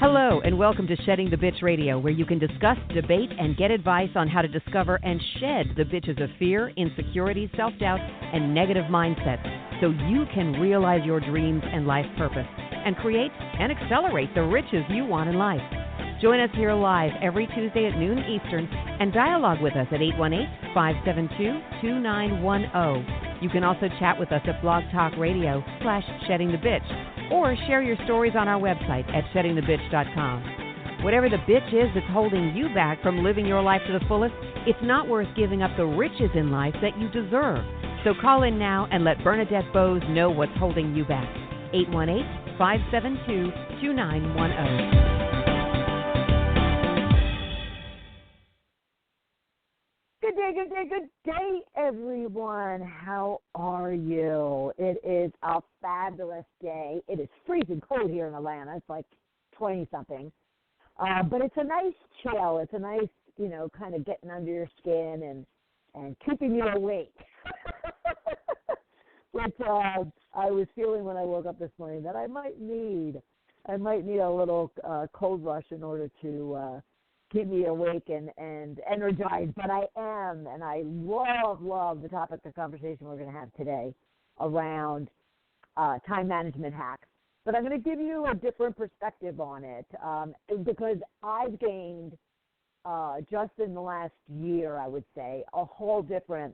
Hello, and welcome to Shedding the Bitch Radio, where you can discuss, debate, and get advice on how to discover and shed the bitches of fear, insecurity, self-doubt, and negative mindsets so you can realize your dreams and life purpose and create and accelerate the riches you want in life. Join us here live every Tuesday at noon Eastern and dialogue with us at 818-572-2910. You can also chat with us at Blog Talk Radio /Shedding the Bitch, or share your stories on our website at sheddingthebitch.com. Whatever the bitch is that's holding you back from living your life to the fullest, it's not worth giving up the riches in life that you deserve. So call in now and let Bernadette Boas know what's holding you back. 818-572-2910. Good day, everyone. How are you? It is a fabulous day. It is freezing cold here in Atlanta. It's like 20-something. But it's a nice chill. It's a nice, kind of getting under your skin and keeping you awake. Which I was feeling when I woke up this morning that I might need a little cold rush in order to keep me awake and energized, but I am, and I love the topic of conversation we're going to have today around time management hacks. But I'm going to give you a different perspective on it because I've gained, just in the last year, I would say, a whole different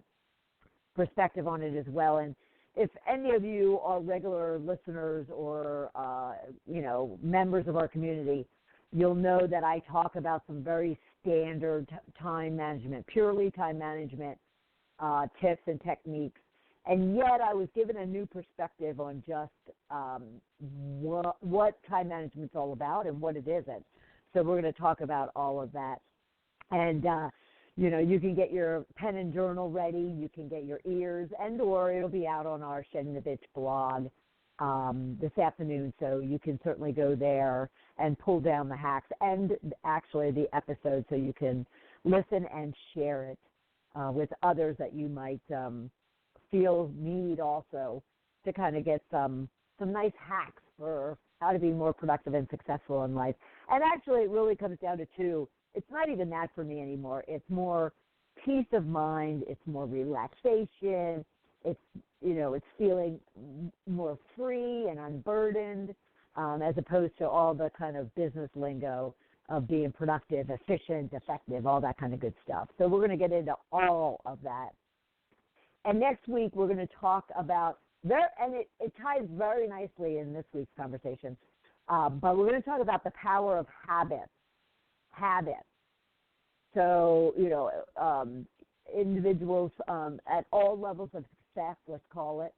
perspective on it as well. And if any of you are regular listeners or, members of our community, you'll know that I talk about some very standard time management, purely time management tips and techniques. And yet I was given a new perspective on just what time management's all about and what it isn't. So we're going to talk about all of that. And, you can get your pen and journal ready. You can get your ears or it'll be out on our Shedding the Bitch blog this afternoon, so you can certainly go there and pull down the hacks and actually the episode so you can listen and share it with others that you might feel need also to kind of get some nice hacks for how to be more productive and successful in life. And actually it really comes down to two. It's not even that for me anymore. It's more peace of mind. It's more relaxation. It's feeling more free and unburdened as opposed to all the kind of business lingo of being productive, efficient, effective, all that kind of good stuff. So we're going to get into all of that. And next week we're going to talk about, and it ties very nicely in this week's conversation, but we're going to talk about the power of habits. So, individuals at all levels of success, let's call it,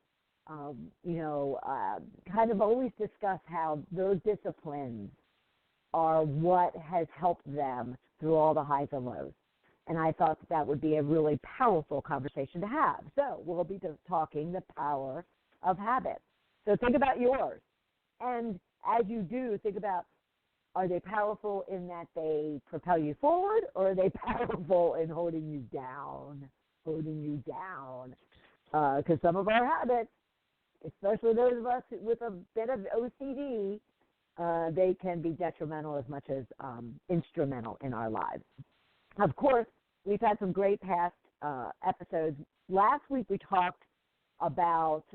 kind of always discuss how those disciplines are what has helped them through all the highs and lows. And I thought that would be a really powerful conversation to have. So we'll be talking the power of habits. So think about yours. And as you do, think about, are they powerful in that they propel you forward, or are they powerful in holding you down? Because some of our habits, especially those of us with a bit of OCD, they can be detrimental as much as instrumental in our lives. Of course, we've had some great past episodes. Last week we talked about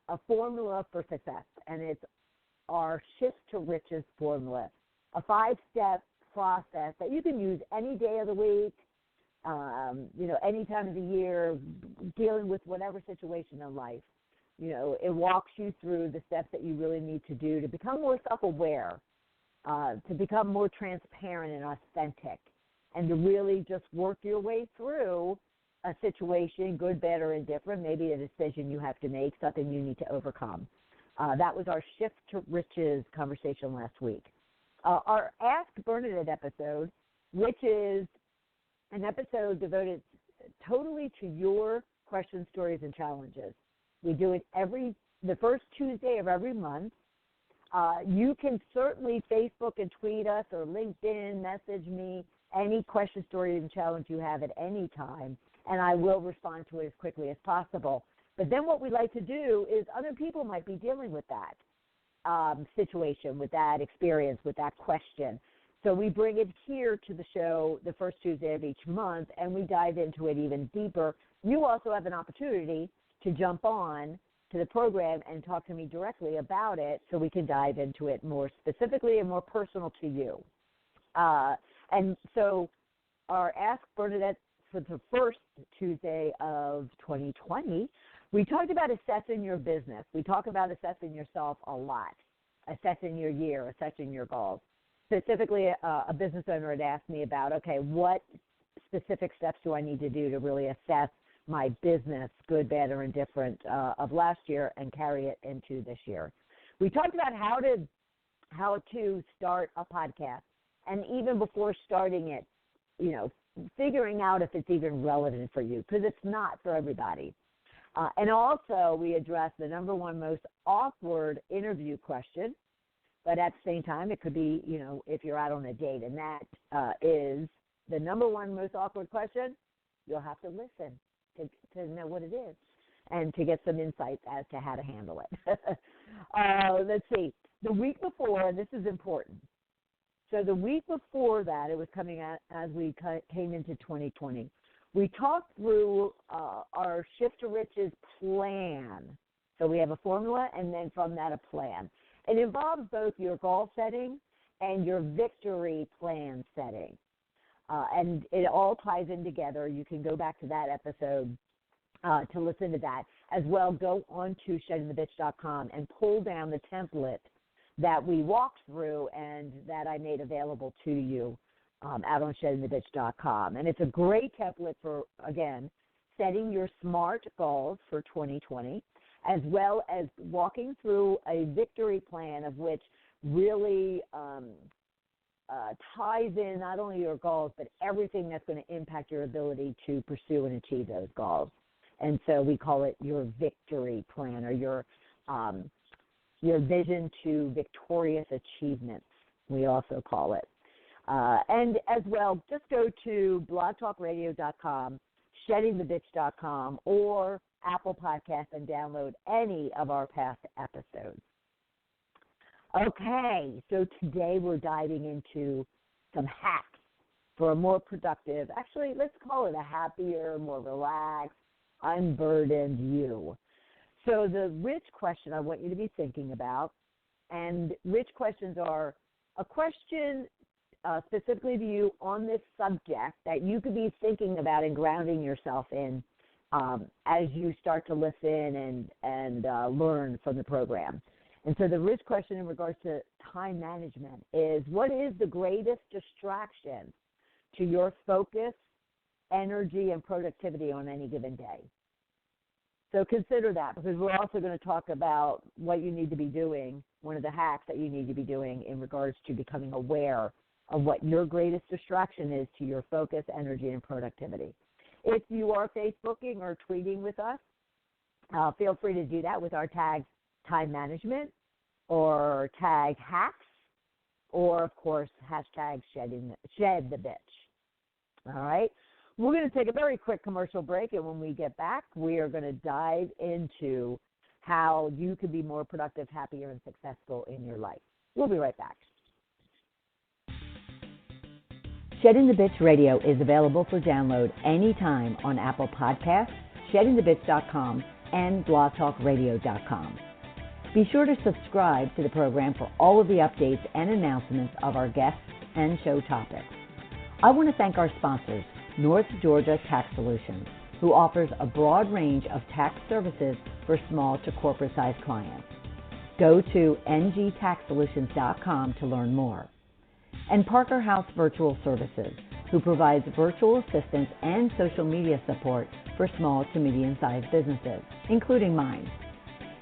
a formula for success, and it's our Shift to Riches formula, a 5-step process that you can use any day of the week, any time of the year, dealing with whatever situation in life. It walks you through the steps that you really need to do to become more self-aware, to become more transparent and authentic, and to really just work your way through a situation, good, bad, or indifferent, maybe a decision you have to make, something you need to overcome. That was our Shift to Riches conversation last week. Our Ask Bernadette episode, which is an episode devoted totally to your questions, stories, and challenges. We do it the first Tuesday of every month. You can certainly Facebook and tweet us or LinkedIn, message me any question, story, and challenge you have at any time, and I will respond to it as quickly as possible. But then what we like to do is other people might be dealing with that. situation, with that experience, with that question. So we bring it here to the show the first Tuesday of each month, and we dive into it even deeper. You also have an opportunity to jump on to the program and talk to me directly about it so we can dive into it more specifically and more personal to you. And so our Ask Bernadette for the first Tuesday of 2020, we talked about assessing your business. We talk about assessing yourself a lot, assessing your year, assessing your goals. Specifically, a business owner had asked me about, okay, what specific steps do I need to do to really assess my business, good, bad, or indifferent, of last year and carry it into this year. We talked about how to start a podcast, and even before starting it, figuring out if it's even relevant for you, because it's not for everybody. And also, we addressed the number one most awkward interview question. But at the same time, it could be, if you're out on a date, and that is the number one most awkward question. You'll have to listen to know what it is and to get some insights as to how to handle it. Let's see. The week before, and this is important. So the week before that, it was coming out as we came into 2020. We talked through our Shift to Riches plan. So we have a formula, and then from that, a plan. It involves both your goal setting and your victory plan setting. And it all ties in together. You can go back to that episode to listen to that. As well, go on to sheddingthebitch.com and pull down the template that we walked through and that I made available to you out on sheddingthebitch.com. And it's a great template for, again, setting your SMART goals for 2020, as well as walking through a victory plan of which really ties in not only your goals, but everything that's going to impact your ability to pursue and achieve those goals. And so we call it your victory plan, or your vision to victorious achievements, we also call it. And as well, just go to blogtalkradio.com, sheddingthebitch.com, or Apple Podcasts and download any of our past episodes. Okay, so today we're diving into some hacks for a more productive, actually, let's call it a happier, more relaxed, unburdened you. So the rich question I want you to be thinking about, and rich questions are a question specifically to you on this subject that you could be thinking about and grounding yourself in as you start to listen and learn from the program. And so the rich question in regards to time management is, what is the greatest distraction to your focus, energy, and productivity on any given day? So consider that, because we're also going to talk about what you need to be doing, one of the hacks that you need to be doing in regards to becoming aware of what your greatest distraction is to your focus, energy, and productivity. If you are Facebooking or tweeting with us, feel free to do that with our tag time management, or tag hacks, or, of course, hashtag shed the bitch. All right? We're going to take a very quick commercial break, and when we get back, we are going to dive into how you can be more productive, happier, and successful in your life. We'll be right back. Shedding the Bitch Radio is available for download anytime on Apple Podcasts, sheddingthebitch.com, and blogtalkradio.com. Be sure to subscribe to the program for all of the updates and announcements of our guests and show topics. I want to thank our sponsors, North Georgia Tax Solutions, who offers a broad range of tax services for small to corporate-sized clients. Go to ngtaxsolutions.com to learn more. And Parker House Virtual Services, who provides virtual assistance and social media support for small to medium-sized businesses, including mine.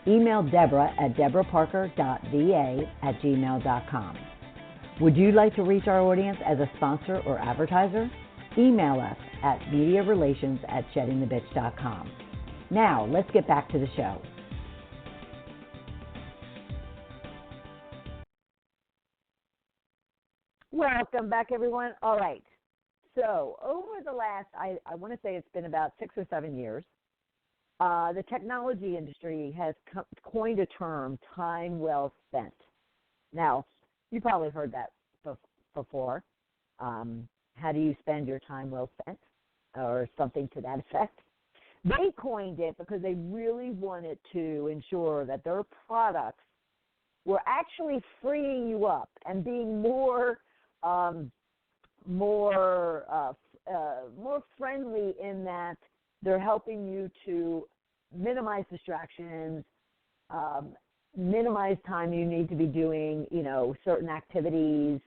Email Deborah at deborahparker.va@gmail.com. Would you like to reach our audience as a sponsor or advertiser? Email us at mediarelations@sheddingthebitch.com. Now, let's get back to the show. Welcome back, everyone. All right. So over the last, I want to say it's been about 6 or 7 years, The technology industry has coined a term, time well spent. Now, you probably heard that before. How do you spend your time well spent, or something to that effect? They coined it because they really wanted to ensure that their products were actually freeing you up and being more friendly, in that they're helping you to minimize distractions, minimize time you need to be doing, certain activities,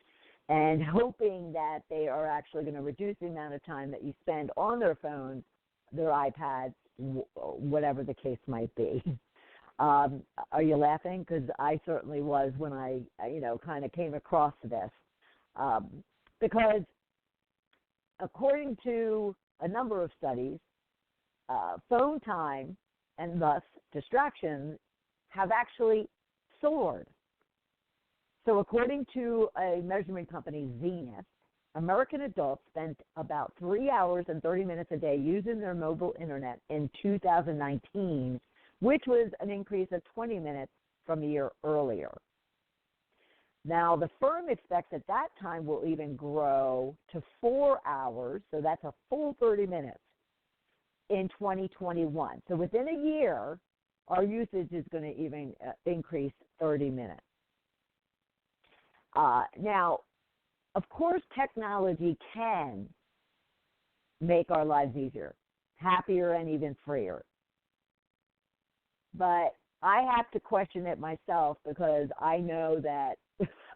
and hoping that they are actually going to reduce the amount of time that you spend on their phones, their iPads, whatever the case might be. Are you laughing? Because I certainly was when I, kind of came across this. Because according to a number of studies, phone time and thus distractions have actually soared. So according to a measurement company, Zenith, American adults spent about 3 hours and 30 minutes a day using their mobile internet in 2019, which was an increase of 20 minutes from a year earlier. Now, the firm expects that time will even grow to 4 hours, so that's a full 30 minutes, in 2021. So within a year, our usage is going to even increase 30 minutes. Now, of course, technology can make our lives easier, happier, and even freer. But I have to question it myself, because I know that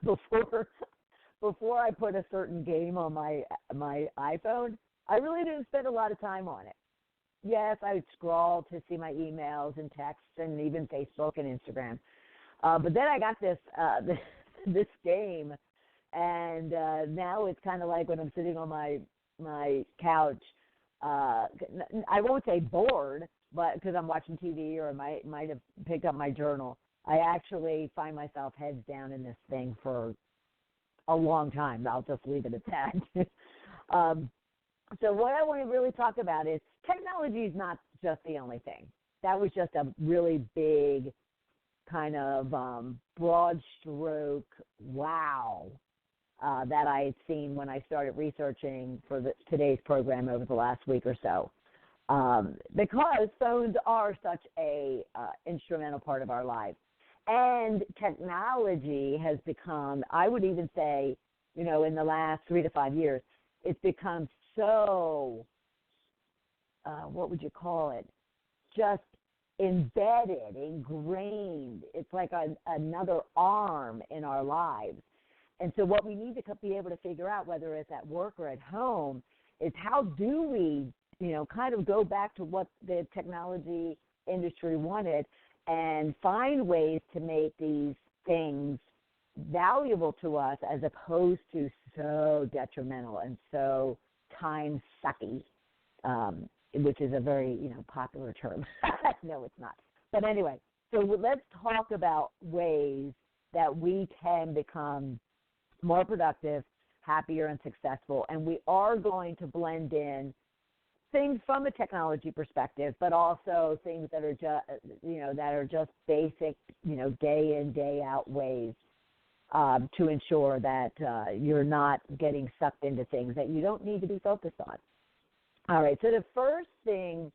before I put a certain game on my iPhone, I really didn't spend a lot of time on it. Yes, I would scroll to see my emails and texts and even Facebook and Instagram. But then I got this game, and now it's kind of like when I'm sitting on my couch, I won't say bored, but because I'm watching TV, or I might have picked up my journal, I actually find myself heads down in this thing for a long time. I'll just leave it at that. So what I want to really talk about is technology is not just the only thing. That was just a really big kind of broad stroke wow that I had seen when I started researching for today's program over the last week or so. Because phones are such a instrumental part of our lives. And technology has become, I would even say, in the last 3 to 5 years, it's become so, what would you call it, just embedded, ingrained. It's like another arm in our lives. And so what we need to be able to figure out, whether it's at work or at home, is how do we, kind of go back to what the technology industry wanted and find ways to make these things valuable to us, as opposed to so detrimental and so time sucky, which is a very, popular term. No, it's not. But anyway, so let's talk about ways that we can become more productive, happier, and successful. And we are going to blend in things from a technology perspective, but also things that are just basic, day in, day out ways to ensure that you're not getting sucked into things that you don't need to be focused on. All right, so the first thing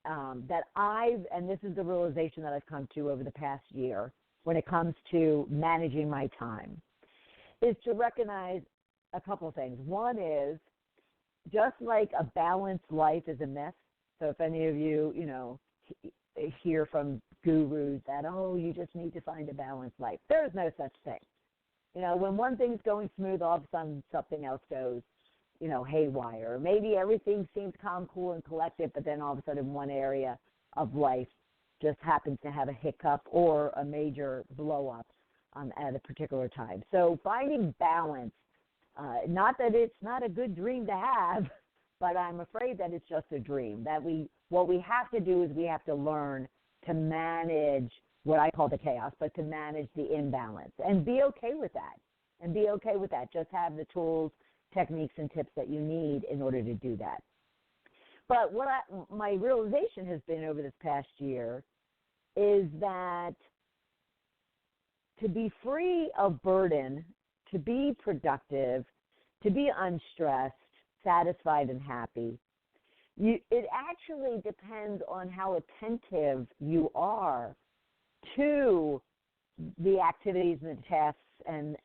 that and this is the realization that I've come to over the past year when it comes to managing my time, is to recognize a couple of things. One is, just like a balanced life is a myth. So if any of you, hear from gurus that, you just need to find a balanced life, there is no such thing. When one thing's going smooth, all of a sudden something else goes, haywire. Maybe everything seems calm, cool, and collected, but then all of a sudden one area of life just happens to have a hiccup or a major blow-up at a particular time. So finding balance, not that it's not a good dream to have, but I'm afraid that it's just a dream. What we have to do is we have to learn to manage what I call the chaos, but to manage the imbalance and be okay with that. Just have the tools, techniques, and tips that you need in order to do that. But my realization has been over this past year is that to be free of burden, to be productive, to be unstressed, satisfied, and happy, it actually depends on how attentive you are to the activities and the tasks and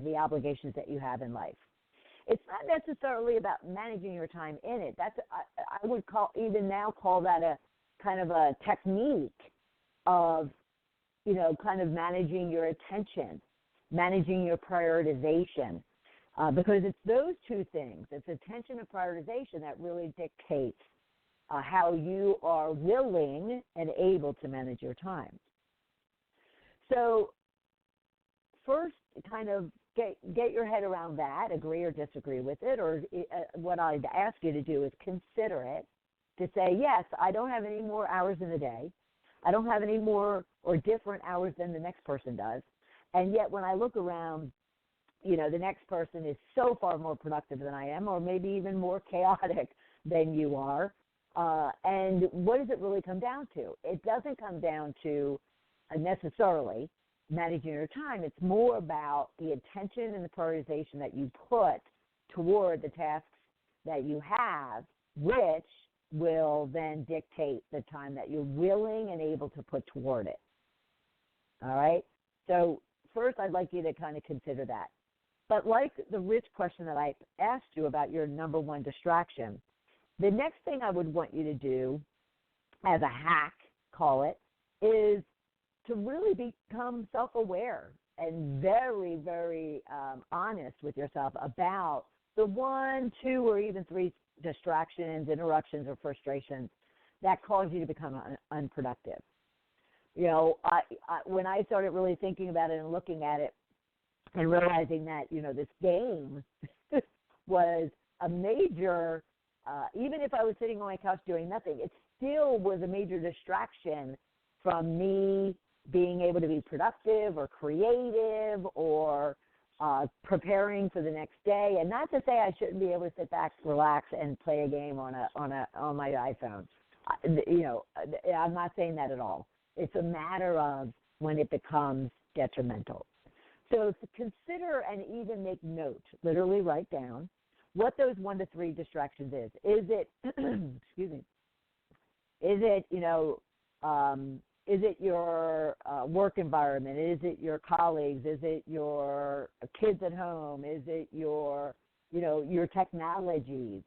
the obligations that you have in life. It's not necessarily about managing your time in it. I would call that a kind of a technique of, kind of managing your attention, managing your prioritization, because it's those two things. It's attention and prioritization that really dictates how you are willing and able to manage your time. So first, kind of get your head around that, agree or disagree with it, or what I'd ask you to do is consider it, to say, yes, I don't have any more hours in the day. I don't have any more or different hours than the next person does. And yet when I look around, the next person is so far more productive than I am, or maybe even more chaotic than you are. And what does it really come down to? It doesn't come down to necessarily managing your time. It's more about the attention and the prioritization that you put toward the tasks that you have, which will then dictate the time that you're willing and able to put toward it. All right? So first, I'd like you to kind of consider that. But like the rich question that I asked you about your number one distraction, the next thing I would want you to do as a hack, call it, is to really become self-aware and very, very honest with yourself about the 1, 2, or even 3 distractions, interruptions, or frustrations that cause you to become unproductive. When I started really thinking about it and looking at it and realizing that, this game was a major, even if I was sitting on my couch doing nothing, it still was a major distraction from me being able to be productive or creative or preparing for the next day. And not to say I shouldn't be able to sit back, relax, and play a game on my iPhone. I'm not saying that at all. It's a matter of when it becomes detrimental. So to consider and even make note, literally write down what those 1 to 3 distractions is. Is it, excuse me, is it your work environment? Is it your colleagues? Is it your kids at home? Is it your technologies?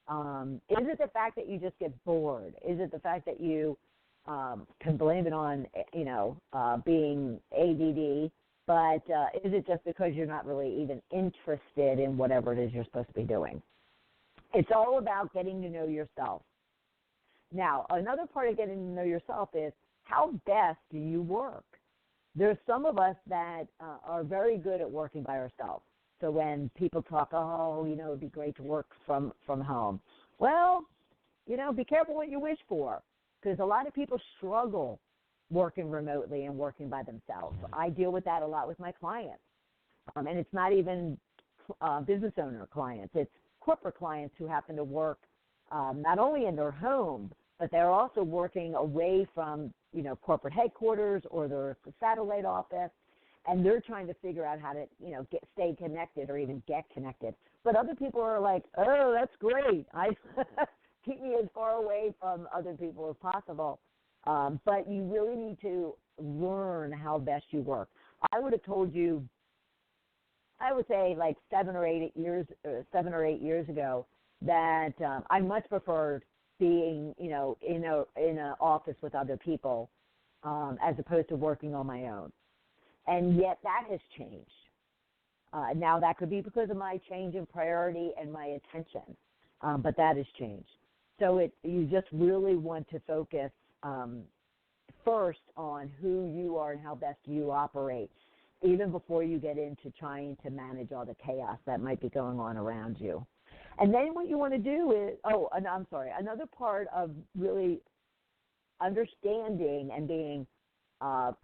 Is it the fact that you just get bored? Is it the fact that you can blame it on, being ADD? But is it just because you're not really even interested in whatever it is you're supposed to be doing? It's all about getting to know yourself. Now, another part of getting to know yourself is how best do you work? There's some of us that are very good at working by ourselves. So when people talk, it'd be great to work from home. Well, be careful what you wish for, because a lot of people struggle working remotely and working by themselves. I deal with that a lot with my clients. And it's not even business owner clients. It's corporate clients who happen to work not only in their home, but they're also working away from, corporate headquarters or their satellite office, and they're trying to figure out how to, stay connected or even get connected. But other people are like, oh, that's great. Keep me as far away from other people as possible. But you really need to learn how best you work. I would have told you, I would say like 7 or 8 years ago, that I much preferred being, in an office with other people as opposed to working on my own. And yet that has changed. Now that could be because of my change in priority and my attention, but that has changed. So you just really want to focus first on who you are and how best you operate, even before you get into trying to manage all the chaos that might be going on around you. And then what you want to do is, another part of really understanding and being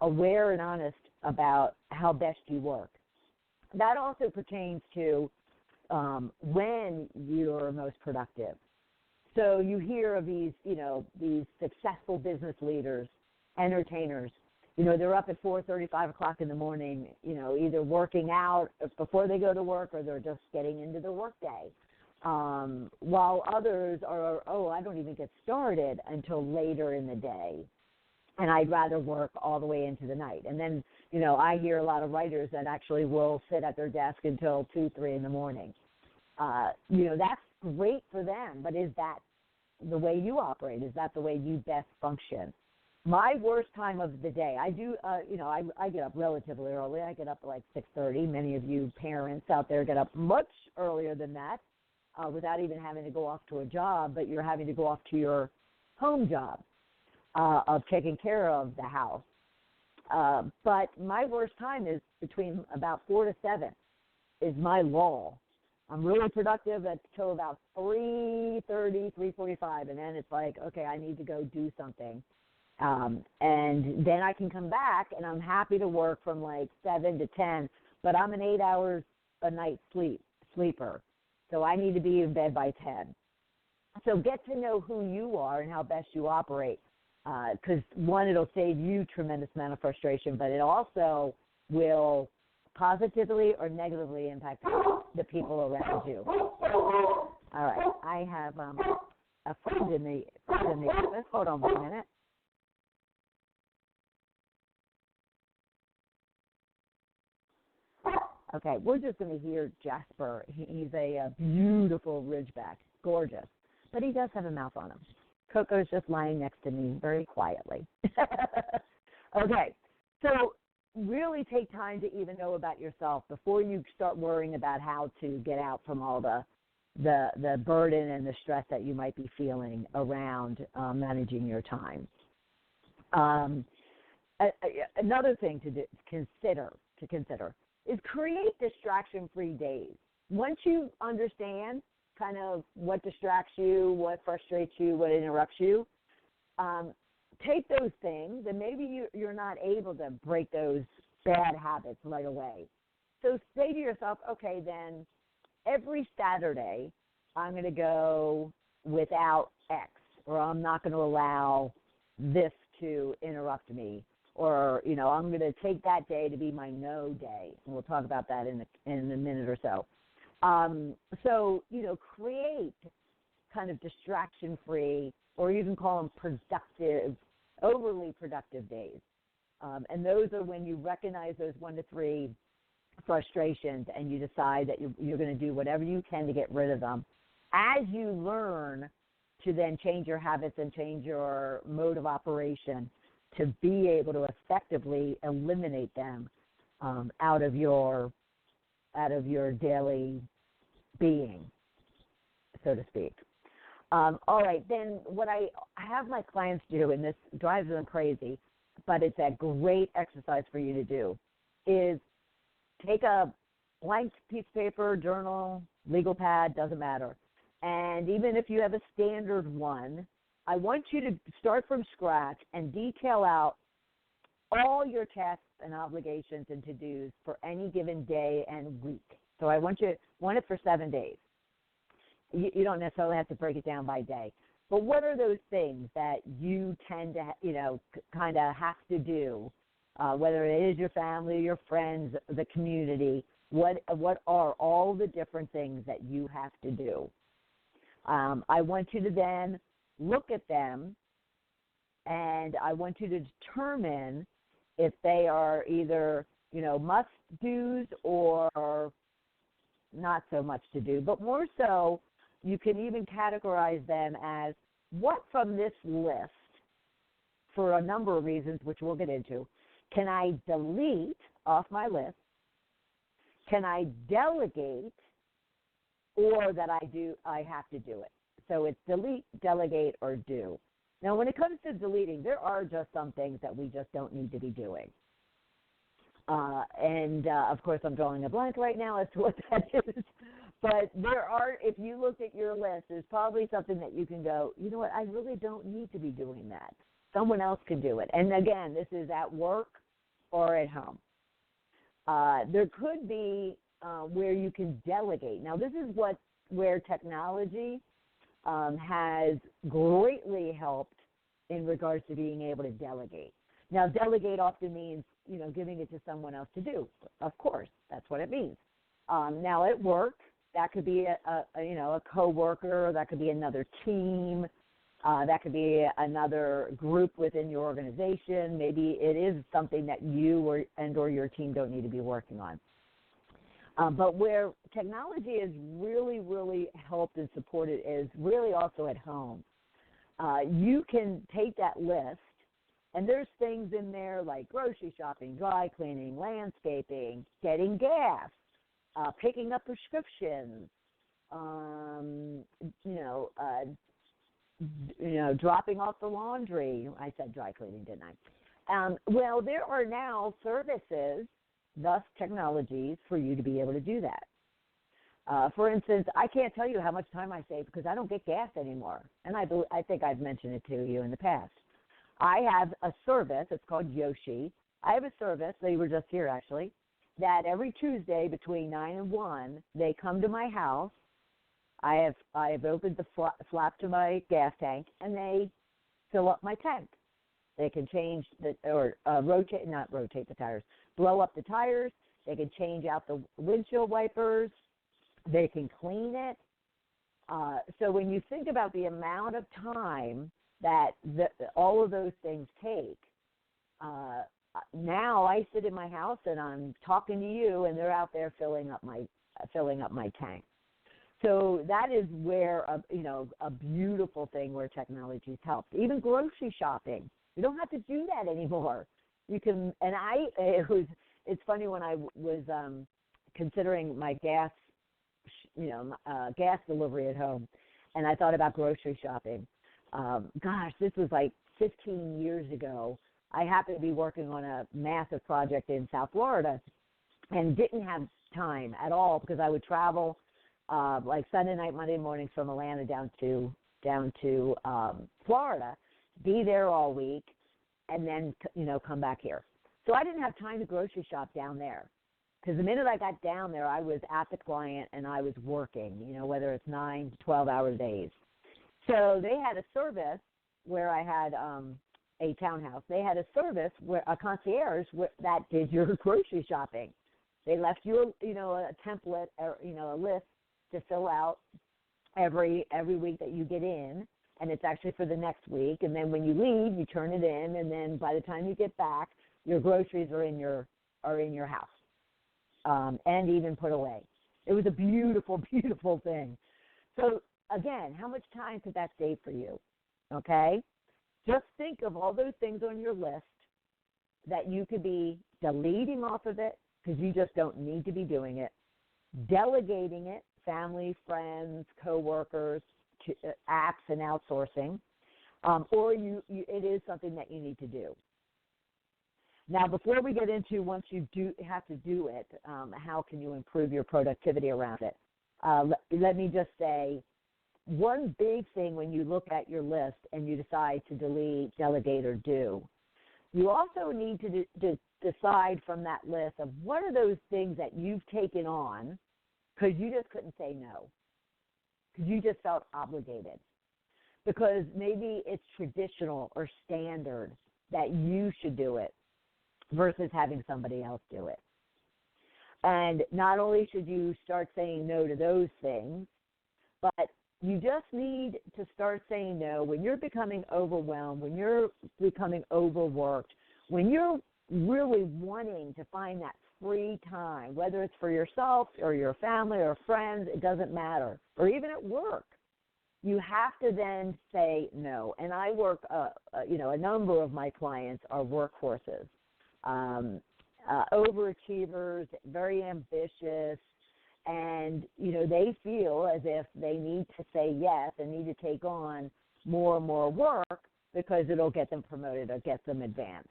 aware and honest about how best you work. That also pertains to when you're most productive. So you hear of these, these successful business leaders, entertainers. They're up at 4:30, 5 o'clock in the morning, either working out before they go to work or they're just getting into their workday. While others are, I don't even get started until later in the day. And I'd rather work all the way into the night. And then, I hear a lot of writers that actually will sit at their desk until 2, 3 in the morning. That's great for them, but is that the way you operate? Is that the way you best function? My worst time of the day, I do, I get up relatively early. I get up at like 6:30. Many of you parents out there get up much earlier than that without even having to go off to a job, but you're having to go off to your home job of taking care of the house. But my worst time is between about 4 to 7 is my lull. I'm really productive until about 3:30, 3:45, and then it's like, okay, I need to go do something. And then I can come back, and I'm happy to work from like 7 to 10, but I'm an 8 hours a night sleeper, so I need to be in bed by 10. So get to know who you are and how best you operate, because, one, it'll save you a tremendous amount of frustration, but it also will positively or negatively impact the people around you. All right, I have a friend in the office. Hold on 1 minute. Okay, we're just going to hear Jasper. He's a beautiful Ridgeback, gorgeous, but he does have a mouth on him. Coco's just lying next to me very quietly. Okay, so really take time to even know about yourself before you start worrying about how to get out from all the burden and the stress that you might be feeling around managing your time. Another thing to consider is create distraction-free days. Once you understand kind of what distracts you, what frustrates you, what interrupts you, take those things, and maybe you're not able to break those bad habits right away. So say to yourself, okay, then every Saturday I'm going to go without X, or I'm not going to allow this to interrupt me. Or, I'm going to take that day to be my no day. And we'll talk about that in a minute or so. Create kind of distraction-free, or you can call them productive, overly productive days. And those are when you recognize those 1 to 3 frustrations and you decide that you're going to do whatever you can to get rid of them. As you learn to then change your habits and change your mode of operation, to be able to effectively eliminate them out of your daily being, so to speak. All right, then what I have my clients do, and this drives them crazy, but it's a great exercise for you to do, is take a blank piece of paper, journal, legal pad, doesn't matter. And even if you have a standard one, I want you to start from scratch and detail out all your tasks and obligations and to-dos for any given day and week. So I want it for 7 days. You don't necessarily have to break it down by day. But what are those things that you tend to, kind of have to do, whether it is your family, your friends, the community? What are all the different things that you have to do? I want you to then look at them, and I want you to determine if they are either, must-dos or not so much to do. But more so, you can even categorize them as what from this list, for a number of reasons, which we'll get into, can I delete off my list? Can I delegate, or that I have to do it? So it's delete, delegate, or do. Now, when it comes to deleting, there are just some things that we just don't need to be doing. Of course, I'm drawing a blank right now as to what that is. But if you look at your list, there's probably something that you can go, you know what, I really don't need to be doing that. Someone else can do it. And again, this is at work or at home. There could be where you can delegate. Now, this is where technology has greatly helped in regards to being able to delegate. Now, delegate often means, giving it to someone else to do. Of course, that's what it means. Now, at work, that could be a coworker, that could be another team, that could be another group within your organization. Maybe it is something that you or your team don't need to be working on. But where technology has really, really helped and supported is really also at home. You can take that list, and there's things in there like grocery shopping, dry cleaning, landscaping, getting gas, picking up prescriptions, dropping off the laundry. I said dry cleaning, didn't I? Well, there are now services, thus technologies, for you to be able to do that. For instance, I can't tell you how much time I save because I don't get gas anymore. And I think I've mentioned it to you in the past. I have a service. It's called Yoshi. I have a service. They were just here, actually, that every Tuesday between 9 and 1, they come to my house. I have opened the flap to my gas tank, and they fill up my tank. They can change not rotate the tires, blow up the tires. They can change out the windshield wipers. They can clean it. So when you think about the amount of time that all of those things take, now I sit in my house and I'm talking to you, and they're out there filling up my tank. So that is where a beautiful thing where technology's helped. Even grocery shopping, you don't have to do that anymore. You can, and it's funny when I was considering my gas delivery at home, and I thought about grocery shopping. Gosh, this was like 15 years ago. I happened to be working on a massive project in South Florida and didn't have time at all because I would travel like Sunday night, Monday mornings from Atlanta down to Florida, be there all week, and then, come back here. So I didn't have time to grocery shop down there because the minute I got down there, I was at the client and I was working, whether it's 9 to 12-hour days. So they had a service where I had a townhouse. They had a service where a concierge that did your grocery shopping. They left you, a template or, a list to fill out every week that you get in, and it's actually for the next week. And then when you leave, you turn it in, and then by the time you get back, your groceries are in your house, and even put away. It was a beautiful, beautiful thing. So again, how much time could that save for you? Okay, just think of all those things on your list that you could be deleting off of it because you just don't need to be doing it, delegating it, family, friends, coworkers, apps, and outsourcing, or it is something that you need to do. Now, before we get into once you have to do it, how can you improve your productivity around it? Let me just say, one big thing when you look at your list and you decide to delete, delegate, or do, you also need to decide from that list of what are those things that you've taken on because you just couldn't say no, because you just felt obligated, because maybe it's traditional or standard that you should do it versus having somebody else do it. And not only should you start saying no to those things, but you just need to start saying no when you're becoming overwhelmed, when you're becoming overworked, when you're really wanting to find that free time, whether it's for yourself or your family or friends, it doesn't matter, or even at work. You have to then say no. And I work, a number of my clients are workhorses, overachievers, very ambitious, and, they feel as if they need to say yes and need to take on more and more work because it'll get them promoted or get them advanced.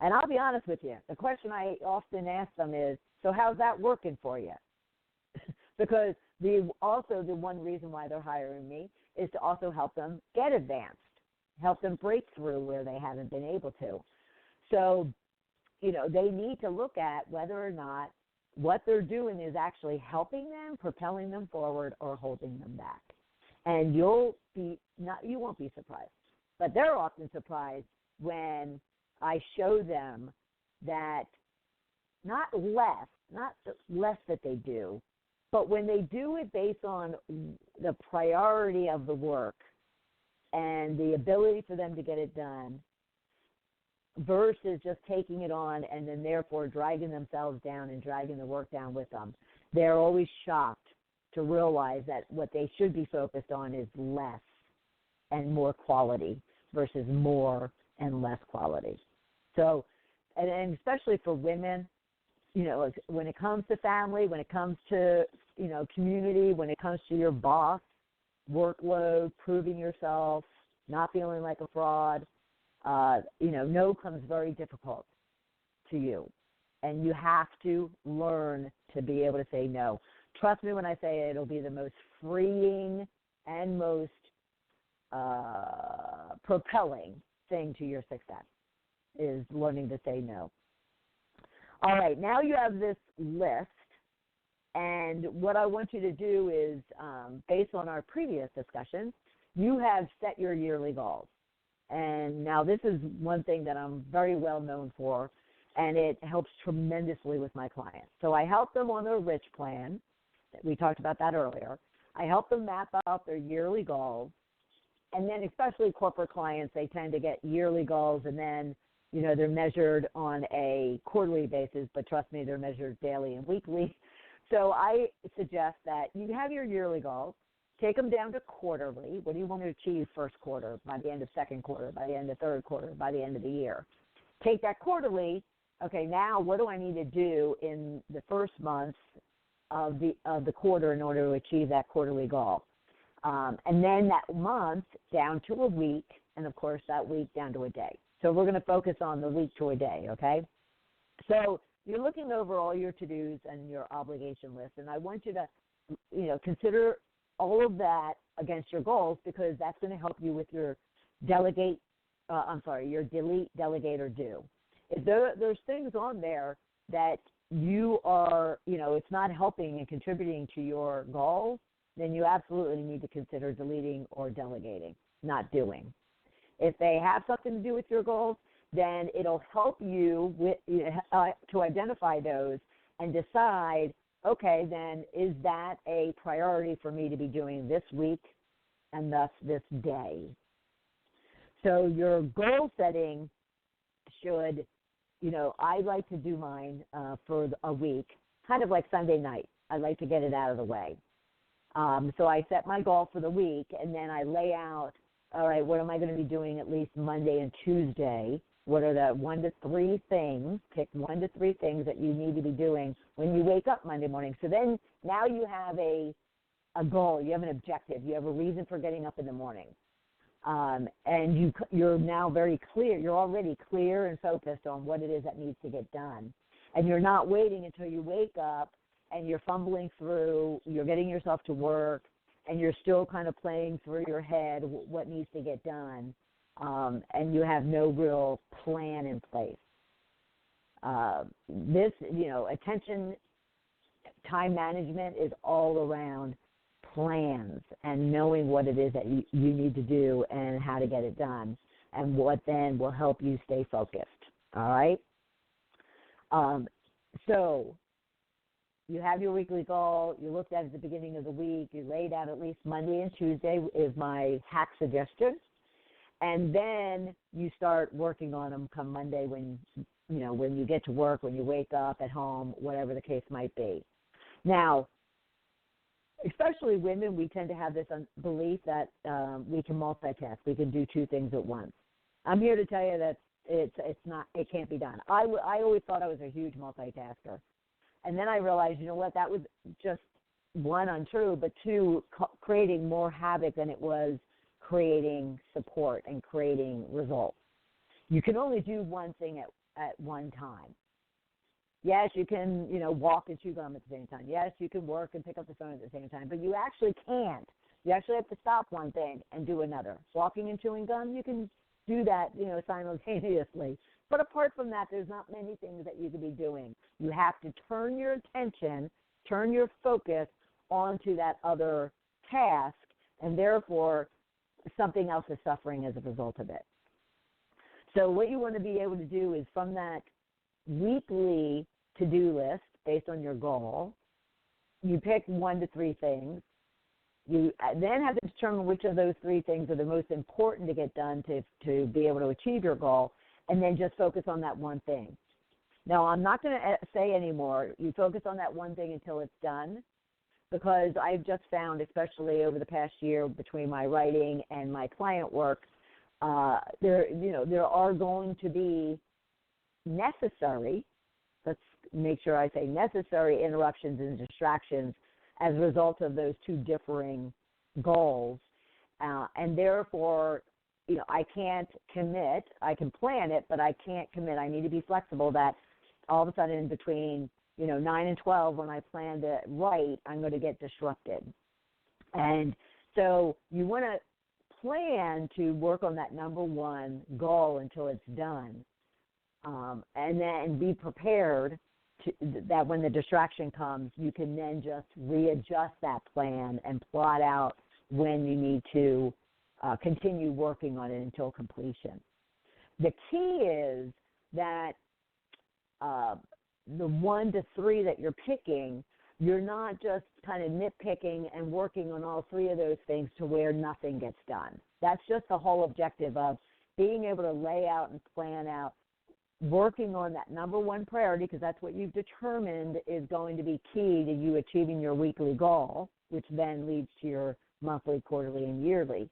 And I'll be honest with you, the question I often ask them is, so how's that working for you? Because the one reason why they're hiring me is to also help them get advanced, help them break through where they haven't been able to. So, they need to look at whether or not what they're doing is actually helping them, propelling them forward, or holding them back. And you won't be surprised, but they're often surprised when I show them that not less that they do, but when they do it based on the priority of the work and the ability for them to get it done versus just taking it on and then therefore dragging themselves down and dragging the work down with them, they're always shocked to realize that what they should be focused on is less and more quality versus more and less quality. So, and especially for women, when it comes to family, when it comes to, community, when it comes to your boss, workload, proving yourself, not feeling like a fraud, no comes very difficult to you. And you have to learn to be able to say no. Trust me when I say it'll be the most freeing and most propelling thing to your success is learning to say no. All right, now you have this list, and what I want you to do is, based on our previous discussion, you have set your yearly goals. And now this is one thing that I'm very well known for, and it helps tremendously with my clients. So I help them on their rich plan. We talked about that earlier. I help them map out their yearly goals. And then especially corporate clients, they tend to get yearly goals, and then, they're measured on a quarterly basis, but trust me, they're measured daily and weekly. So I suggest that you have your yearly goals, take them down to quarterly. What do you want to achieve first quarter, by the end of second quarter, by the end of third quarter, by the end of the year? Take that quarterly. Okay, now what do I need to do in the first month of the quarter in order to achieve that quarterly goal? And then that month down to a week, and, of course, that week down to a day. So we're going to focus on the week to a day, okay? So you're looking over all your to-dos and your obligation list, and I want you to, consider all of that against your goals, because that's going to help you with your delete, delegate, or do. If there's things on there that you are, it's not helping and contributing to your goals, then you absolutely need to consider deleting or delegating, not doing. If they have something to do with your goals, then it'll help you to identify those and decide, okay, then is that a priority for me to be doing this week and thus this day? So your goal setting should, I like to do mine for a week, kind of like Sunday night. I like to get it out of the way. So I set my goal for the week, and then I lay out, all right, what am I going to be doing at least Monday and Tuesday? What are the 1 to 3 things? Pick 1 to 3 things that you need to be doing when you wake up Monday morning. So then now you have a goal. You have an objective. You have a reason for getting up in the morning. And you're now very clear. You're already clear and focused on what it is that needs to get done. And you're not waiting until you wake up and you're fumbling through, you're getting yourself to work, and you're still kind of playing through your head what needs to get done, and you have no real plan in place. This, attention, time management is all around plans and knowing what it is that you need to do and how to get it done, and what then will help you stay focused, all right? So you have your weekly goal. You looked at it at the beginning of the week. You laid out at least Monday and Tuesday is my hack suggestion. And then you start working on them come Monday when you get to work, when you wake up at home, whatever the case might be. Now, especially women, we tend to have this belief that we can multitask. We can do 2 things at once. I'm here to tell you that it can't be done. I always thought I was a huge multitasker. And then I realized, that was just, 1, untrue, but 2, creating more havoc than it was creating support and creating results. You can only do one thing at one time. Yes, you can, walk and chew gum at the same time. Yes, you can work and pick up the phone at the same time, but you actually can't. You actually have to stop one thing and do another. Walking and chewing gum, you can do that, simultaneously. But apart from that, there's not many things that you could be doing. You have to turn your attention, turn your focus onto that other task and therefore something else is suffering as a result of it. So what you want to be able to do is from that weekly to-do list based on your goal, you pick 1 to 3 things. You then have to determine which of those 3 things are the most important to get done to be able to achieve your goal, and then just focus on that one thing. Now, I'm not going to say anymore, you focus on that one thing until it's done, because I've just found, especially over the past year between my writing and my client work, there are going to be necessary, let's make sure I say necessary, interruptions and distractions as a result of those 2 differing goals. And therefore, I can't commit. I can plan it, but I can't commit. I need to be flexible that all of a sudden between 9 and 12, when I plan to write, I'm going to get disrupted. And so you want to plan to work on that number 1 goal until it's done, and then be prepared that when the distraction comes, you can then just readjust that plan and plot out when you need to continue working on it until completion. The key is that the 1 to 3 that you're picking, you're not just kind of nitpicking and working on all 3 of those things to where nothing gets done. That's just the whole objective of being able to lay out and plan out, working on that number 1 priority, because that's what you've determined is going to be key to you achieving your weekly goal, which then leads to your monthly, quarterly, and yearly.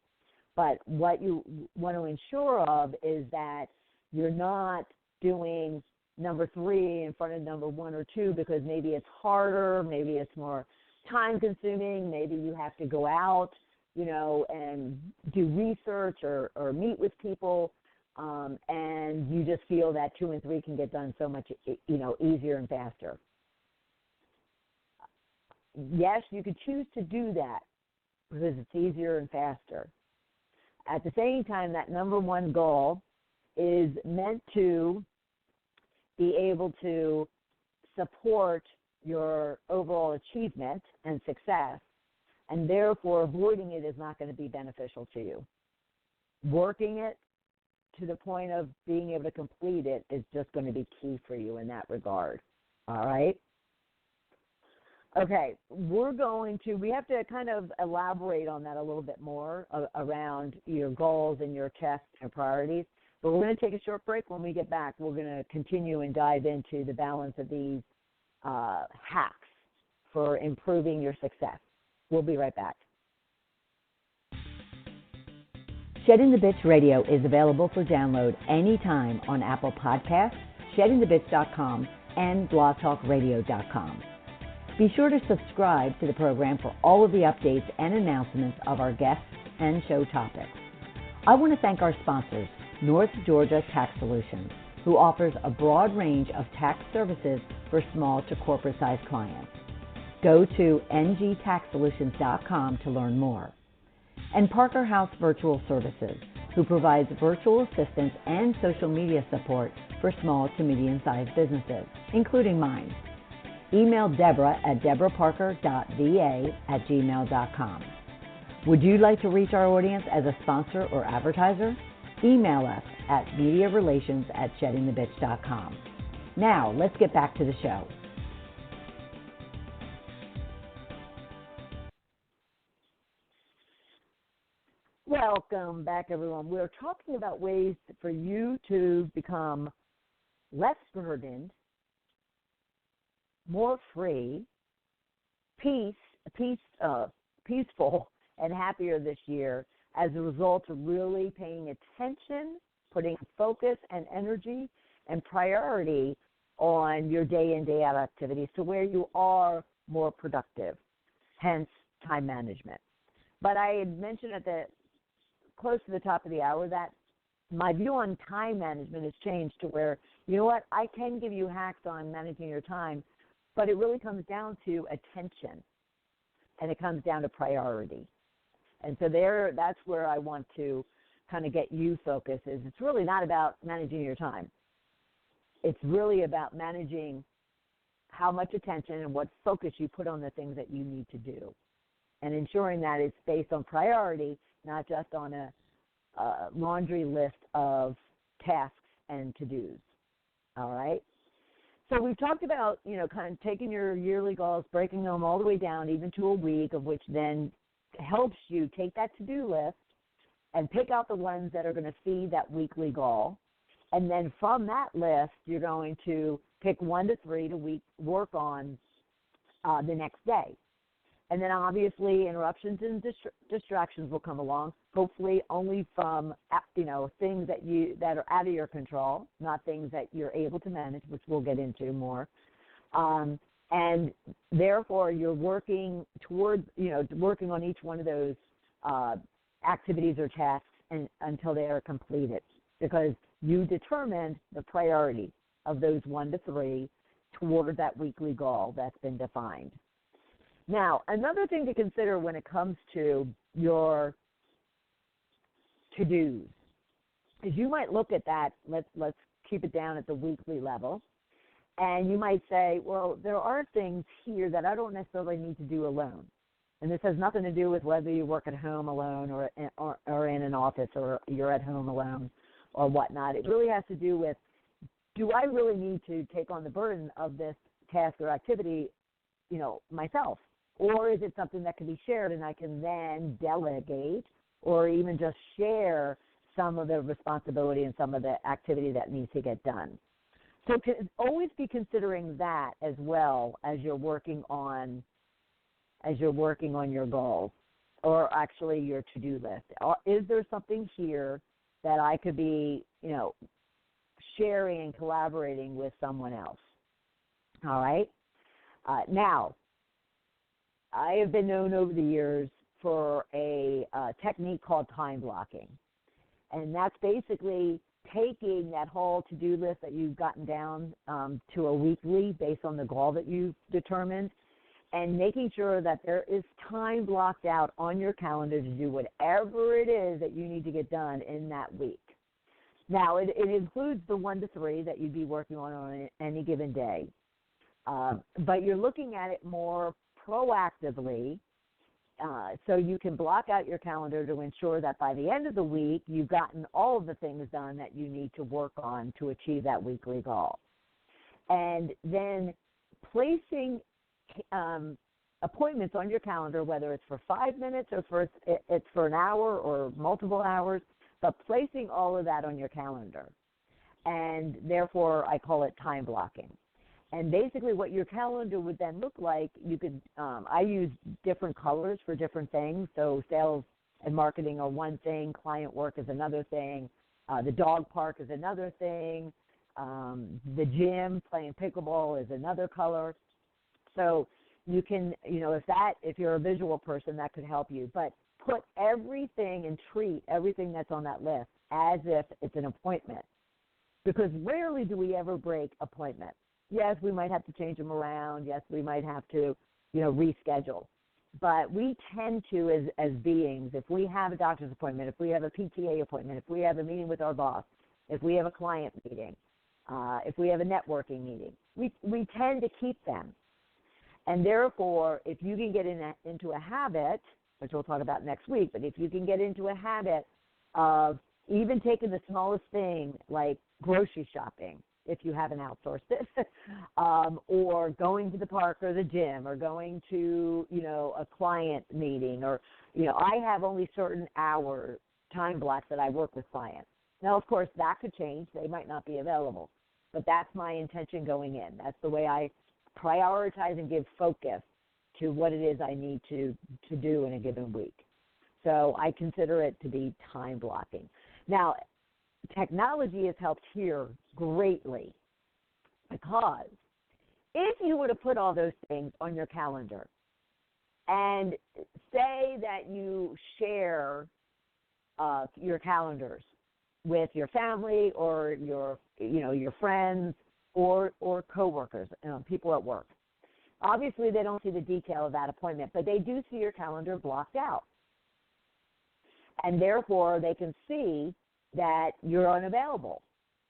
But what you want to ensure of is that you're not doing number 3 in front of number 1 or 2 because maybe it's harder, maybe it's more time-consuming, maybe you have to go out, and do research or meet with people, and you just feel that 2 and 3 can get done so much, easier and faster. Yes, you could choose to do that because it's easier and faster. At the same time, that number 1 goal is meant to be able to support your overall achievement and success, and therefore avoiding it is not going to be beneficial to you. Working it to the point of being able to complete it is just going to be key for you in that regard. All right? Okay, we have to kind of elaborate on that a little bit more around your goals and your tests and priorities. But we're going to take a short break. When we get back, we're going to continue and dive into the balance of these hacks for improving your success. We'll be right back. Shedding the Bitch Radio is available for download anytime on Apple Podcasts, sheddingthebitch.com, and blogtalkradio.com. Be sure to subscribe to the program for all of the updates and announcements of our guests and show topics. I want to thank our sponsors, North Georgia Tax Solutions, who offers a broad range of tax services for small to corporate-sized clients. Go to ngtaxsolutions.com to learn more. And Parker House Virtual Services, who provides virtual assistance and social media support for small to medium-sized businesses, including mine. Email Deborah at deborahparker.va@gmail.com. Would you like to reach our audience as a sponsor or advertiser? Email us at mediarelations@sheddingthebitch.com. Now, let's get back to the show. Welcome back, everyone. We're talking about ways for you to become less burdened, more free, peaceful, and happier this year as a result of really paying attention, putting focus and energy and priority on your day in, day out activities to where you are more productive, hence time management. But I had mentioned close to the top of the hour that my view on time management has changed to where, you know what, I can give you hacks on managing your time, but it really comes down to attention, and it comes down to priority. And so that's where I want to kind of get you focused, is it's really not about managing your time. It's really about managing how much attention and what focus you put on the things that you need to do. and ensuring that it's based on priority, not just on a laundry list of tasks and to-dos. All right? So we've talked about, kind of taking your yearly goals, breaking them all the way down, even to a week, of which then helps you take that to-do list and pick out the ones that are going to feed that weekly goal. And then from that list, you're going to pick 1 to 3 to work on the next day. And then obviously interruptions and distractions will come along, hopefully only from, things that are out of your control, not things that you're able to manage, which we'll get into more. And therefore you're working towards, working on each one of those activities or tasks until they are completed, because you determined the priority of those 1 to 3 toward that weekly goal that's been defined. Now, another thing to consider when it comes to your to-dos is you might look at that, let's keep it down at the weekly level, and you might say, well, there are things here that I don't necessarily need to do alone. And this has nothing to do with whether you work at home alone or in an office or you're at home alone or whatnot. It really has to do with, do I really need to take on the burden of this task or activity, myself? Or is it something that can be shared and I can then delegate or even just share some of the responsibility and some of the activity that needs to get done? So always be considering that as well as you're working on your goals, or actually your to-do list. Is there something here that I could be, sharing and collaborating with someone else? All right? Now, I have been known over the years for a technique called time blocking. And that's basically taking that whole to-do list that you've gotten down to a weekly based on the goal that you've determined, and making sure that there is time blocked out on your calendar to do whatever it is that you need to get done in that week. Now, it includes the 1 to 3 that you'd be working on any given day. But you're looking at it more proactively, so you can block out your calendar to ensure that by the end of the week, you've gotten all of the things done that you need to work on to achieve that weekly goal. And then placing appointments on your calendar, whether it's for 5 minutes or it's for an hour or multiple hours, but placing all of that on your calendar. And therefore, I call it time blocking. And basically what your calendar would then look like, you could, I use different colors for different things. So sales and marketing are one thing, client work is another thing, the dog park is another thing, the gym, playing pickleball is another color. So you can, if you're a visual person, that could help you. But put everything and treat everything that's on that list as if it's an appointment. Because rarely do we ever break appointments. Yes, we might have to change them around. Yes, we might have to, reschedule. But we tend to, as beings, if we have a doctor's appointment, if we have a PTA appointment, if we have a meeting with our boss, if we have a client meeting, if we have a networking meeting, we tend to keep them. And therefore, if you can get into a habit, which we'll talk about next week, but if you can get into a habit of even taking the smallest thing like grocery shopping, if you haven't outsourced it, or going to the park or the gym, or going to, a client meeting, or, I have only certain hour time blocks that I work with clients. Now, of course, that could change. They might not be available, but that's my intention going in. That's the way I prioritize and give focus to what it is I need to do in a given week. So I consider it to be time blocking. Now, technology has helped here greatly, because if you were to put all those things on your calendar and say that you share your calendars with your family or your friends or coworkers, people at work, obviously they don't see the detail of that appointment, but they do see your calendar blocked out. And therefore, they can see that you're unavailable,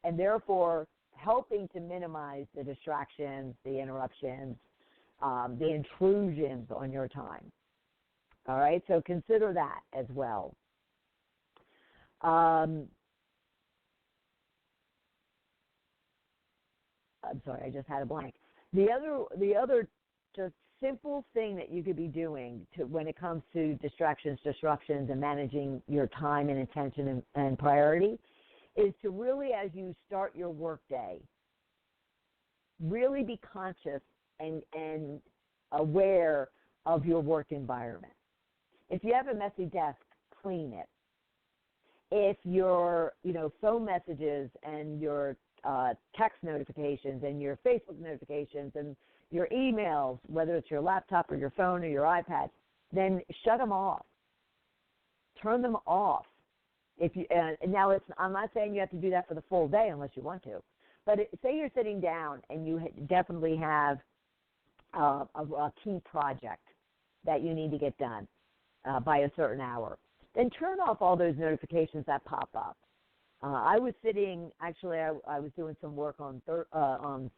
and therefore helping to minimize the distractions, the interruptions, the intrusions on your time. All right, so consider that as well. I'm sorry, I just had a blank. The other just simple thing that you could be doing when it comes to distractions, disruptions, and managing your time and attention and priority is to really, as you start your workday, really be conscious and aware of your work environment. If you have a messy desk, clean it. If your phone messages and your text notifications and your Facebook notifications and your emails, whether it's your laptop or your phone or your iPad, then shut them off. Turn them off. Now, I'm not saying you have to do that for the full day unless you want to, but say you're sitting down and you definitely have a key project that you need to get done by a certain hour, then turn off all those notifications that pop up. I was sitting, actually, I was doing some work on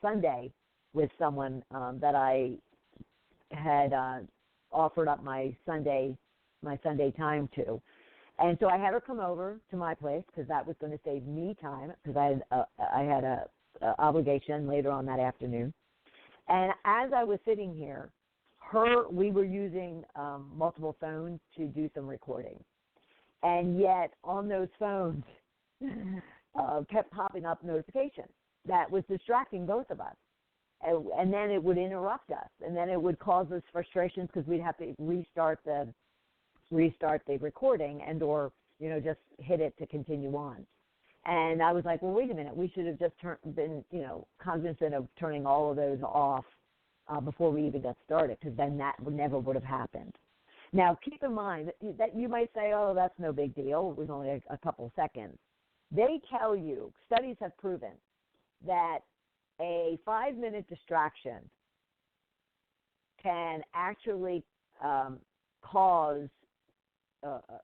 Sunday with someone that I had offered up my Sunday time to. And so I had her come over to my place because that was going to save me time because I had a obligation later on that afternoon. And as I was sitting here, we were using multiple phones to do some recording. And yet on those phones kept popping up notifications that was distracting both of us. And then it would interrupt us. And then it would cause us frustrations because we'd have to restart the recording and or just hit it to continue on. And I was like, well, wait a minute, we should have just been cognizant of turning all of those off before we even got started, because then that never would have happened. Now, keep in mind that you might say, oh, that's no big deal, it was only a couple seconds. They tell you, studies have proven that a 5-minute distraction can actually cause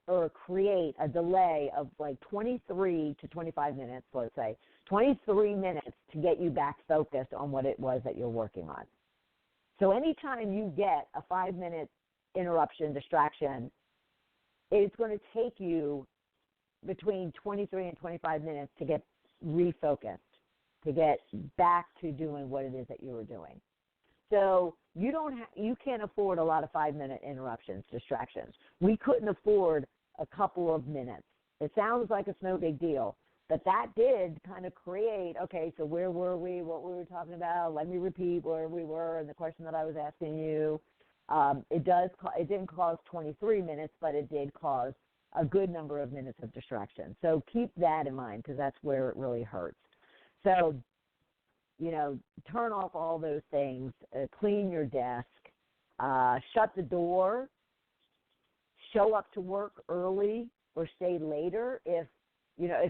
or create a delay of like 23 to 25 minutes, let's say, 23 minutes to get you back focused on what it was that you're working on. So anytime you get a 5-minute interruption, distraction, it's going to take you between 23 and 25 minutes to get refocused, to get back to doing what it is that you were doing. So you can't afford a lot of 5-minute interruptions, distractions. We couldn't afford a couple of minutes. It sounds like it's no big deal, but that did kind of create, okay, so where were we, what we were talking about, let me repeat where we were and the question that I was asking you. It didn't cause 23 minutes, but it did cause a good number of minutes of distraction. So keep that in mind because that's where it really hurts. So turn off all those things, clean your desk, shut the door, show up to work early or stay later if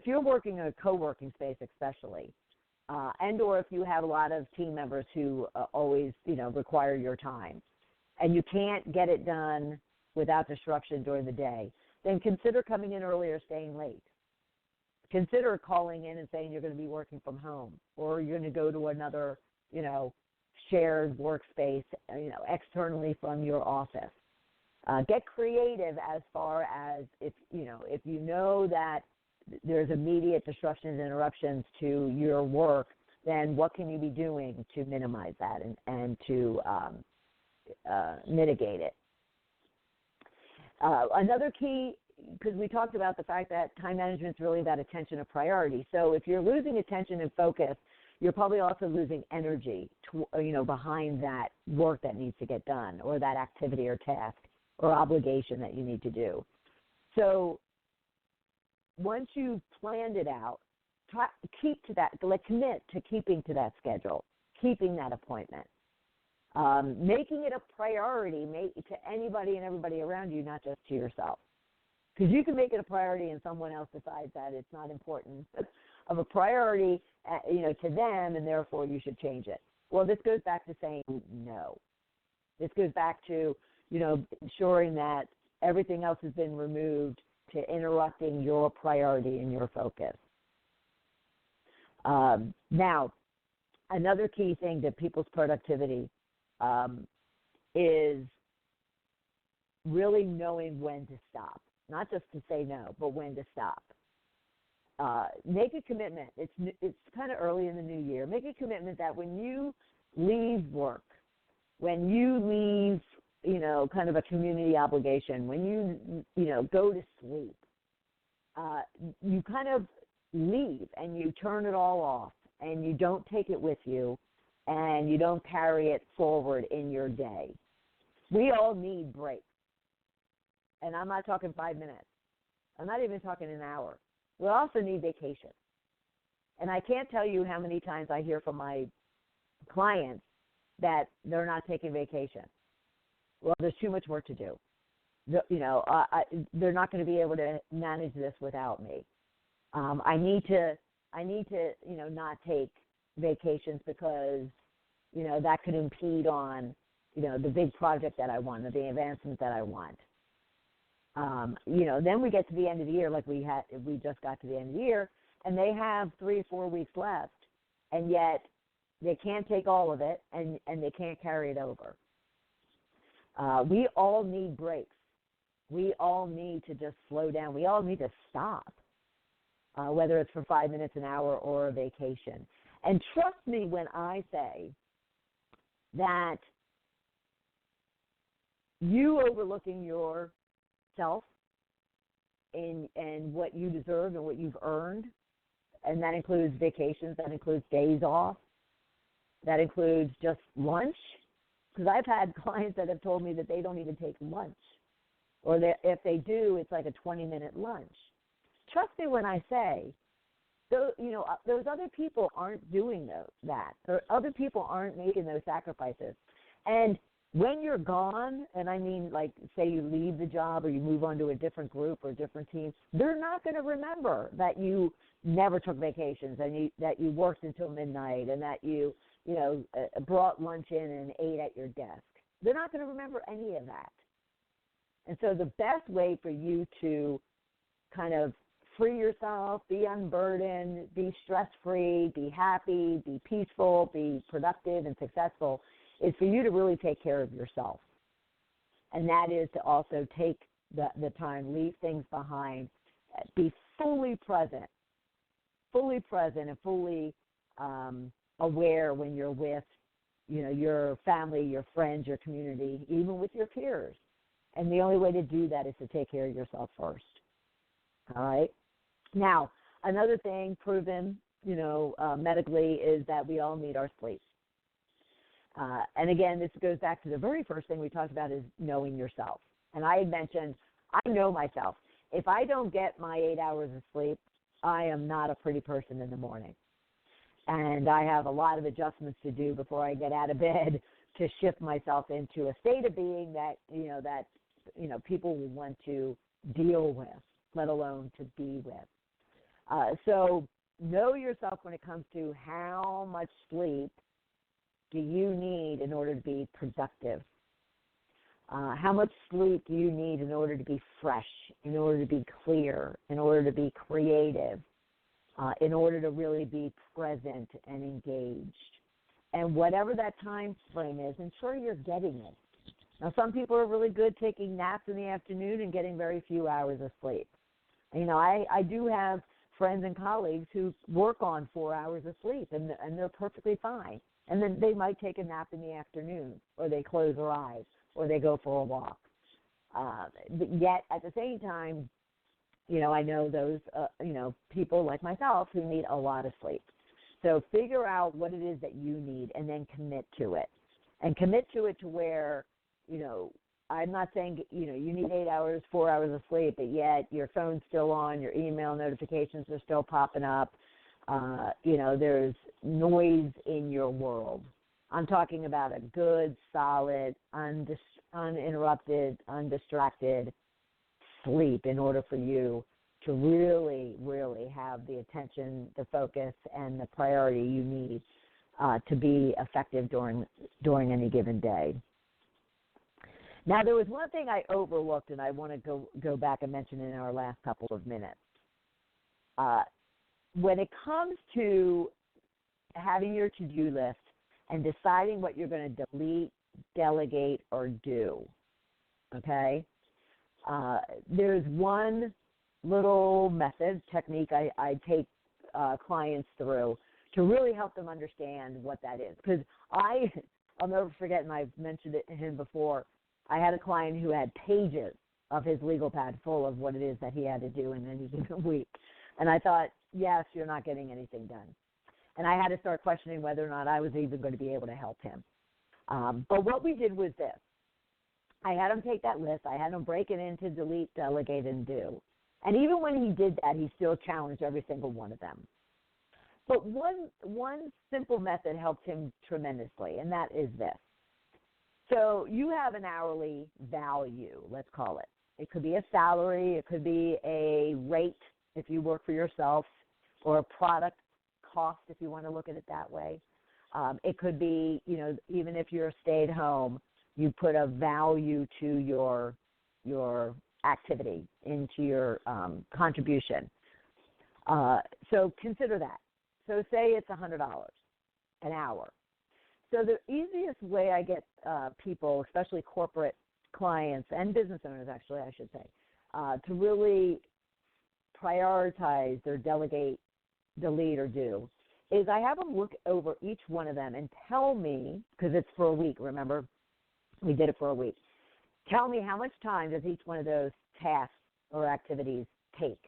you're working in a co-working space especially, and or if you have a lot of team members who always, require your time and you can't get it done without disruption during the day, then consider coming in early or staying late. Consider calling in and saying you're going to be working from home or you're going to go to another, shared workspace, externally from your office. Get creative as far as if you know that there's immediate disruptions and interruptions to your work, then what can you be doing to minimize that and to mitigate it? Another key, because we talked about the fact that time management is really about attention and priority. So if you're losing attention and focus, you're probably also losing energy behind that work that needs to get done or that activity or task or obligation that you need to do. So once you've planned it out, keep to that, commit to keeping to that schedule, keeping that appointment, making it a priority to anybody and everybody around you, not just to yourself. Because you can make it a priority and someone else decides that it's not important of a priority, to them, and therefore you should change it. Well, this goes back to saying no. This goes back to, ensuring that everything else has been removed to interrupting your priority and your focus. Now, another key thing to people's productivity is really knowing when to stop, not just to say no, but when to stop. Make a commitment. It's kind of early in the new year. Make a commitment that when you leave work, when you leave, kind of a community obligation, when you go to sleep, you kind of leave and you turn it all off and you don't take it with you and you don't carry it forward in your day. We all need breaks. And I'm not talking 5 minutes. I'm not even talking an hour. We also need vacation. And I can't tell you how many times I hear from my clients that they're not taking vacation. Well, there's too much work to do. They're not going to be able to manage this without me. I need to, not take vacations because, that could impede on, the big project that I want, or the advancement that I want. Then we get to the end of the year, like we just got to the end of the year, and they have 3 or 4 weeks left, and yet they can't take all of it, and they can't carry it over. We all need breaks. We all need to just slow down. We all need to stop, whether it's for 5 minutes, an hour, or a vacation. And trust me when I say that you overlooking yourself and what you deserve and what you've earned, and that includes vacations, that includes days off, that includes just lunch, because I've had clients that have told me that they don't even take lunch, or that if they do, it's like a 20-minute lunch. Trust me when I say, those other people aren't doing that. Other people aren't making those sacrifices. And when you're gone, and I mean, like, say you leave the job or you move on to a different group or a different team, they're not going to remember that you never took vacations and that you worked until midnight and that you brought lunch in and ate at your desk. They're not going to remember any of that. And so the best way for you to kind of free yourself, be unburdened, be stress-free, be happy, be peaceful, be productive and successful is for you to really take care of yourself. And that is to also take the time, leave things behind, be fully present and fully aware when you're with, your family, your friends, your community, even with your peers. And the only way to do that is to take care of yourself first. All right? Now, another thing proven, medically is that we all need our sleep. And again, this goes back to the very first thing we talked about is knowing yourself. And I had mentioned, I know myself. If I don't get my 8 hours of sleep, I am not a pretty person in the morning. And I have a lot of adjustments to do before I get out of bed to shift myself into a state of being that people will want to deal with, let alone to be with. So know yourself when it comes to how much sleep do you need in order to be productive. How much sleep do you need in order to be fresh, in order to be clear, in order to be creative, in order to really be present and engaged. And whatever that time frame is, ensure you're getting it. Now, some people are really good taking naps in the afternoon and getting very few hours of sleep. I do have friends and colleagues who work on 4 hours of sleep, and they're perfectly fine. And then they might take a nap in the afternoon, or they close their eyes, or they go for a walk. But yet, at the same time, I know those, people like myself who need a lot of sleep. So figure out what it is that you need and then commit to it. And commit to it to where, I'm not saying, you need 8 hours, 4 hours of sleep, but yet your phone's still on, your email notifications are still popping up. There's noise in your world. I'm talking about a good, solid, uninterrupted, undistracted sleep in order for you to really, really have the attention, the focus, and the priority you need to be effective during any given day. Now, there was one thing I overlooked, and I want to go back and mention in our last couple of minutes. When it comes to having your to-do list and deciding what you're going to delete, delegate, or do, okay? There's one little technique I take clients through to really help them understand what that is. Because I'll never forget, and I've mentioned it to him before, I had a client who had pages of his legal pad full of what it is that he had to do in any given week. And I thought, yes, you're not getting anything done. And I had to start questioning whether or not I was even going to be able to help him. But what we did was this. I had him take that list. I had him break it into delete, delegate, and do. And even when he did that, he still challenged every single one of them. But one simple method helped him tremendously, and that is this. So you have an hourly value, let's call it. It could be a salary. It could be a rate if you work for yourself, or a product cost if you want to look at it that way. It could be, even if you're stay-at-home, you put a value to your activity, into your contribution. So consider that. So say it's $100 an hour. So the easiest way I get people, especially corporate clients and business owners, actually, I should say, to really prioritize their delegate, delete, or do, is I have them look over each one of them and tell me, because it's for a week, remember, we did it for a week, tell me how much time does each one of those tasks or activities take.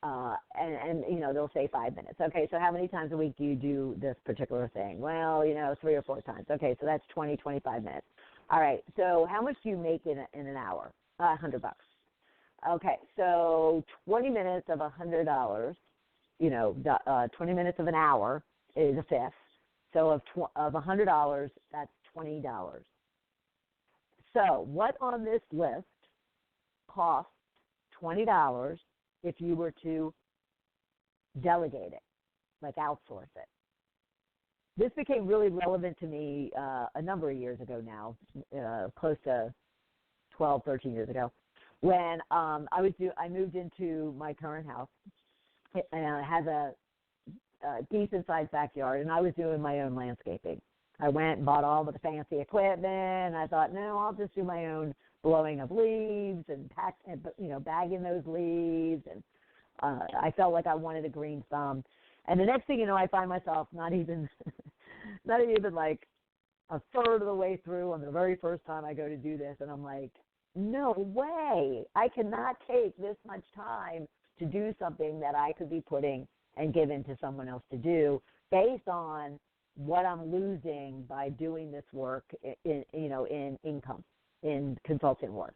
And they'll say 5 minutes. Okay, so how many times a week do you do this particular thing? Well, 3 or 4 times. Okay, so that's 20, 25 minutes. All right, so how much do you make in an hour? $100. Okay, so 20 minutes of $100, 20 minutes of an hour is a fifth. So of $100, that's $20. So what on this list costs $20 if you were to delegate it, like outsource it? This became really relevant to me a number of years ago now, close to 12, 13 years ago, when I moved into my current house. It has a decent-sized backyard, and I was doing my own landscaping. I went and bought all of the fancy equipment, and I thought, no, I'll just do my own blowing of leaves and bagging those leaves, and I felt like I wanted a green thumb. And the next thing you know, I find myself not even like a third of the way through on the very first time I go to do this, and I'm like, no way, I cannot take this much time to do something that I could be putting and giving to someone else to do based on what I'm losing by doing this work in income, in consulting work.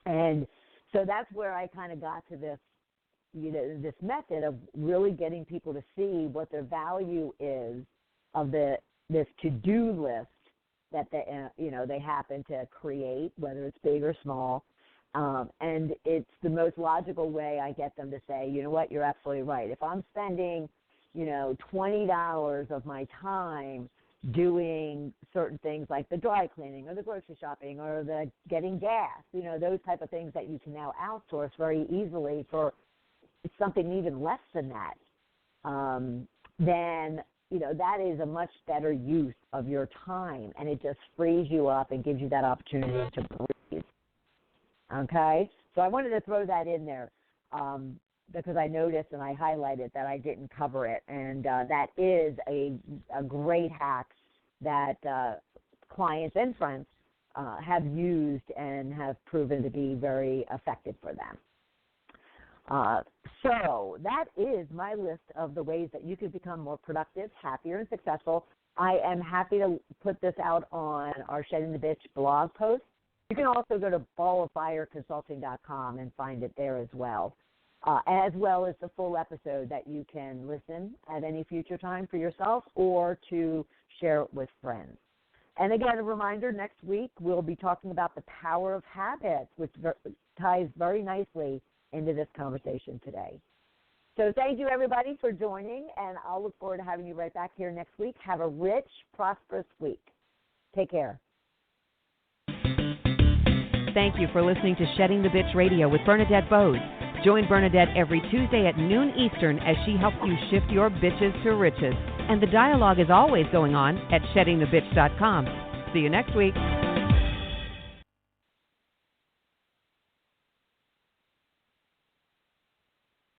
And so that's where I kind of got to this, this method of really getting people to see what their value is of this to-do list that they happen to create, whether it's big or small. And it's the most logical way I get them to say, you know what, you're absolutely right. If I'm spending, $20 of my time doing certain things like the dry cleaning or the grocery shopping or the getting gas, those type of things that you can now outsource very easily for something even less than that, then, that is a much better use of your time, and it just frees you up and gives you that opportunity to breathe. Okay? So I wanted to throw that in there because I noticed and I highlighted that I didn't cover it, and that is a great hack that clients and friends have used and have proven to be very effective for them. So that is my list of the ways that you can become more productive, happier, and successful. I am happy to put this out on our Shedding the Bitch blog post. You can also go to balloffireconsulting.com and find it there as well as the full episode that you can listen at any future time for yourself or to share it with friends. And again, a reminder, next week we'll be talking about the power of habits, which ties very nicely into this conversation today. So thank you, everybody, for joining, and I'll look forward to having you right back here next week. Have a rich, prosperous week. Take care. Thank you for listening to Shedding the Bitch Radio with Bernadette Boas. Join Bernadette every Tuesday at noon Eastern as she helps you shift your bitches to riches. And the dialogue is always going on at sheddingthebitch.com. See you next week.